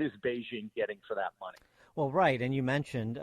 is Beijing getting for that money? Well, right. And you mentioned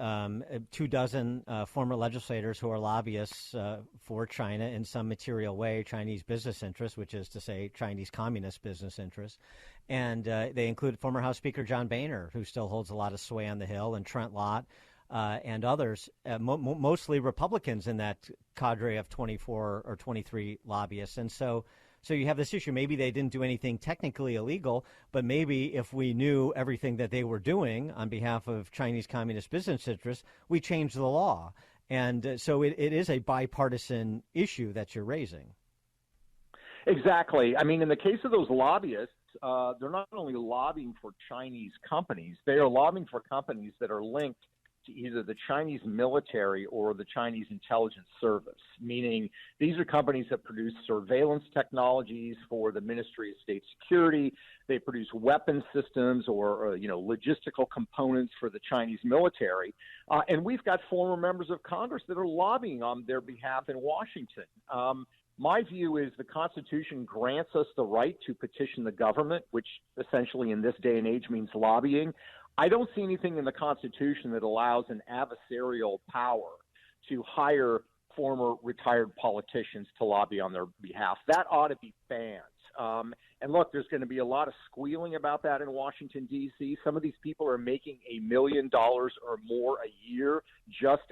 24 former legislators who are lobbyists for China in some material way, Chinese business interests, which is to say Chinese communist business interests. And they include former House Speaker John Boehner, who still holds a lot of sway on the Hill, and Trent Lott and others, mostly Republicans in that cadre of 24 or 23 lobbyists. And so you have this issue. Maybe they didn't do anything technically illegal, but maybe if we knew everything that they were doing on behalf of Chinese communist business interests, we changed the law. And so it is a bipartisan issue that you're raising. Exactly. I mean, in the case of those lobbyists, they're not only lobbying for Chinese companies, they are lobbying for companies that are linked to either the Chinese military or the Chinese intelligence service, meaning these are companies that produce surveillance technologies for the Ministry of State Security. They produce weapon systems or logistical components for the Chinese military. And we've got former members of Congress that are lobbying on their behalf in Washington. My view is the Constitution grants us the right to petition the government, which essentially in this day and age means lobbying. I don't see anything in the Constitution that allows an adversarial power to hire former retired politicians to lobby on their behalf. That ought to be banned. And look, there's going to be a lot of squealing about that in Washington, D.C. Some of these people are making $1 million or more a year just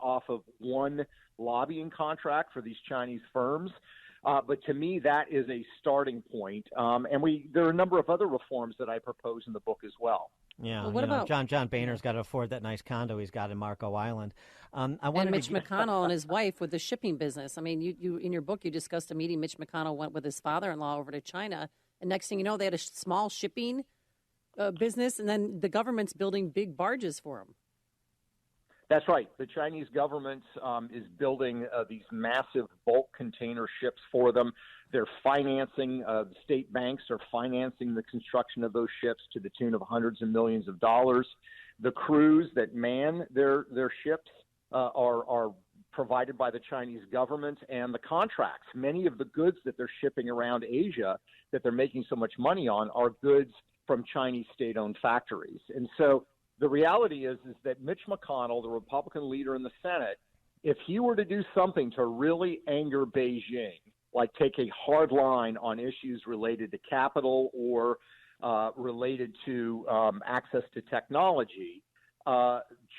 off of one lobbying contract for these Chinese firms. But to me, that is a starting point. And there are a number of other reforms that I propose in the book as well. Yeah, well, what about John Boehner's got to afford that nice condo he's got in Marco Island. And Mitch McConnell and his wife with the shipping business. I mean, you in your book, you discussed a meeting Mitch McConnell went with his father-in-law over to China. And next thing you know, they had a small shipping business, and then the government's building big barges for them. That's right. The Chinese government is building these massive bulk container ships for them. They're financing, the state banks are financing the construction of those ships to the tune of hundreds of millions of dollars. The crews that man their ships are provided by the Chinese government, and the contracts. Many of the goods that they're shipping around Asia that they're making so much money on are goods from Chinese state-owned factories. And so the reality is that Mitch McConnell, the Republican leader in the Senate, if he were to do something to really anger Beijing, like take a hard line on issues related to capital or related to access to technology,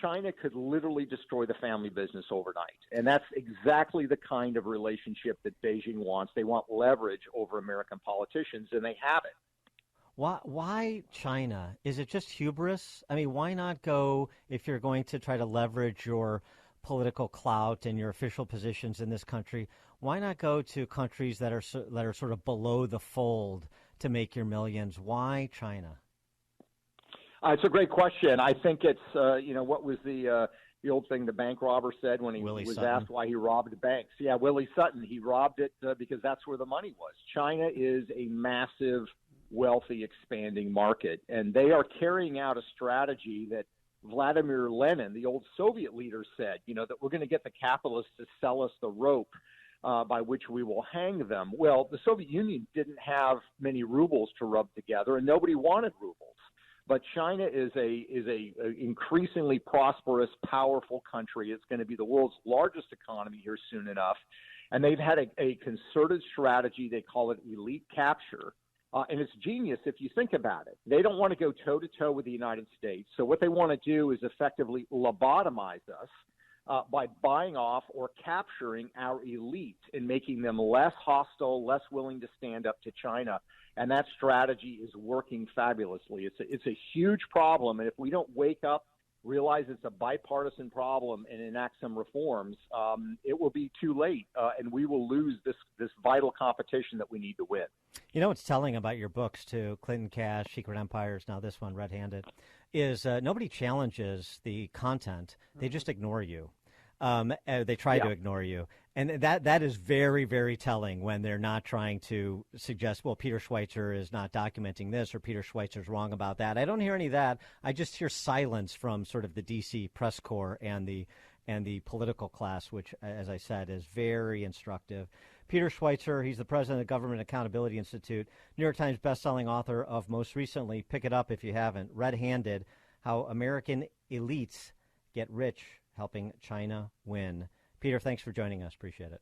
China could literally destroy the family business overnight. And that's exactly the kind of relationship that Beijing wants. They want leverage over American politicians, and they have it. Why China? Is it just hubris? I mean, why not go, if you're going to try to leverage your political clout and your official positions in this country, why not go to countries that are sort of below the fold to make your millions? Why China? It's a great question. I think it's, what was the old thing the bank robber said when he was asked why he robbed banks? Yeah, Willie Sutton. He robbed it because that's where the money was. China is a massive, wealthy, expanding market, and they are carrying out a strategy that Vladimir Lenin, the old Soviet leader, said, that we're going to get the capitalists to sell us the rope by which we will hang them. Well, the Soviet Union didn't have many rubles to rub together, and nobody wanted rubles. But China is a increasingly prosperous, powerful country. It's going to be the world's largest economy here soon enough, and they've had a concerted strategy. They call it elite capture. And it's genius if you think about it. They don't want to go toe-to-toe with the United States. So what they want to do is effectively lobotomize us by buying off or capturing our elite and making them less hostile, less willing to stand up to China. And that strategy is working fabulously. It's a huge problem. And if we don't wake up, realize it's a bipartisan problem, and enact some reforms, it will be too late, and we will lose this vital competition that we need to win. You know what's telling about your books, too, Clinton Cash, Secret Empires, now this one, Red-Handed, is nobody challenges the content. They just ignore you. They try to ignore you. And that is very, very telling when they're not trying to suggest, well, Peter Schweizer is not documenting this or Peter Schweizer's wrong about that. I don't hear any of that. I just hear silence from sort of the D.C. press corps and the political class, which, as I said, is very instructive. Peter Schweizer, he's the president of the Government Accountability Institute, New York Times bestselling author of, most recently, pick it up if you haven't, Red-Handed, How American Elites Get Rich Helping China Win. Peter, thanks for joining us. Appreciate it.